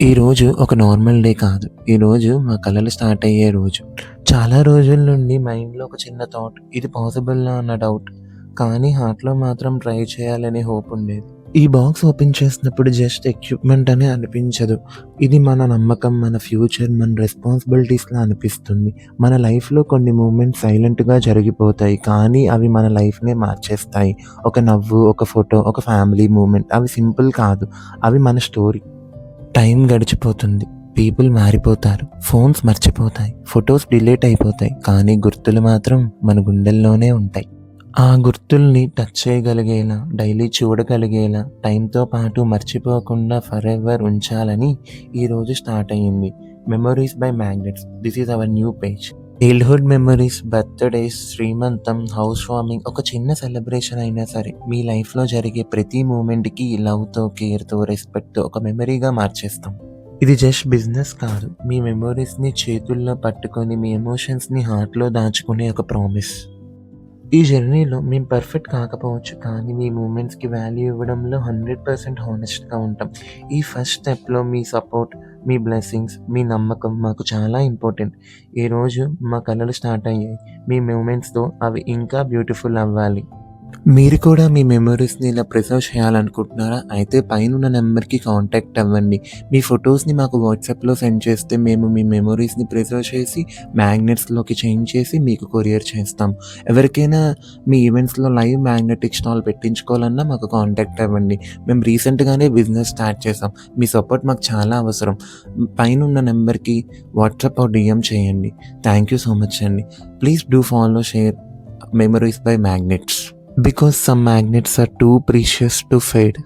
ఈరోజు ఒక normal day కాదు. ఈరోజు మా కలలు స్టార్ట్ అయ్యే రోజు. చాలా రోజుల నుండి మైండ్‌లో ఒక చిన్న థాట్. ఇది పాసిబులా అన్న డౌట్. కానీ హార్ట్‌లో మాత్రం ట్రై చేయాలనే హోప్ ఉండేది. ఈ బాక్స్ ఓపెన్ చేసినప్పుడు జస్ట్ ఎక్విప్‌మెంట్ అని అనిపించదు. ఇది మన నమ్మకం, మన ఫ్యూచర్, మన రెస్పాన్సిబిలిటీస్‌లా అనిపిస్తుంది. మన లైఫ్‌లో కొన్ని మూమెంట్స్ సైలెంట్‌గా జరిగిపోతాయి. కానీ అవి మన లైఫ్‌నే మార్చేస్తాయి. ఒక నవ్వు, ఒక ఫోటో, ఒక ఫ్యామిలీ మూమెంట్. అవి సింపుల్ కాదు. అవి మన స్టోరీ. టైం గడిచిపోతుంది. పీపుల్ మారిపోతారు. ఫోన్స్ మర్చిపోతాయి. ఫోటోస్ డిలీట్ అయిపోతాయి. కానీ గుర్తులు మాత్రం మన గుండెల్లోనే ఉంటాయి. ఆ గుర్తుల్ని టచ్ చేయగలిగేలా, డైలీ చూడగలిగేలా, టైంతో పాటు మర్చిపోకుండా ఫరెవర్ ఉంచాలని ఈరోజు స్టార్ట్ అయ్యింది. Memories by magnets. This is our new page. Childhood memories, birthdays, శ్రీమంతం, హౌస్ వార్మింగ్, ఒక చిన్న సెలబ్రేషన్ అయినా సరే మీ లైఫ్‌లో జరిగే ప్రతి మూమెంట్‌కి లవ్‌తో, కేర్‌తో, రెస్పెక్ట్‌తో ఒక మెమరీగా మార్చేస్తాం. ఇది జస్ట్ బిజినెస్ కాదు. మీ మెమరీస్‌ని చేతుల్లో పట్టుకొని మీ ఎమోషన్స్‌ని హార్ట్‌లో దాచుకునే ఒక ప్రామిస్. ఈ జర్నీలో మేము పర్ఫెక్ట్ కాకపోవచ్చు. కానీ మీ మూమెంట్స్‌కి వాల్యూ ఇవ్వడంలో 100% హానెస్ట్‌గా ఉంటాం. ఈ ఫస్ట్ స్టెప్‌లో మీ సపోర్ట్, మీ బ్లెస్సింగ్స్, మీ నమ్మకం మాకు చాలా ఇంపార్టెంట్. ఈరోజు మా కలలు స్టార్ట్ అయ్యాయి. మీ మూమెంట్స్‌తో అవి ఇంకా బ్యూటిఫుల్ అవ్వాలి. మీరు కూడా మీ మెమరీస్‌ని ఇలా ప్రిజర్వ్ చేయాలనుకుంటున్నారా? అయితే పైనున్న నెంబర్‌కి కాంటాక్ట్ అవ్వండి. మీ ఫోటోస్‌ని మాకు వాట్సాప్‌లో సెండ్ చేస్తే మేము మీ మెమరీస్‌ని ప్రిజర్వ్ చేసి మ్యాగ్నెట్స్‌లోకి చేంజ్ చేసి మీకు కొరియర్ చేస్తాం. ఎవరికైనా మీ ఈవెంట్స్‌లో లైవ్ మ్యాగ్నెటిక్ స్టాల్ పెట్టించుకోవాలన్నా మాకు కాంటాక్ట్ అవ్వండి. మేము రీసెంట్‌గానే బిజినెస్ స్టార్ట్ చేసాం. మీ సపోర్ట్ మాకు చాలా అవసరం. పైనున్న నెంబర్‌కి వాట్సాప్ ఆర్ డీఎం చేయండి. థ్యాంక్ యూ సో మచ్ అండి. Please do follow, share memories by magnets. Because some magnets are too precious to fade.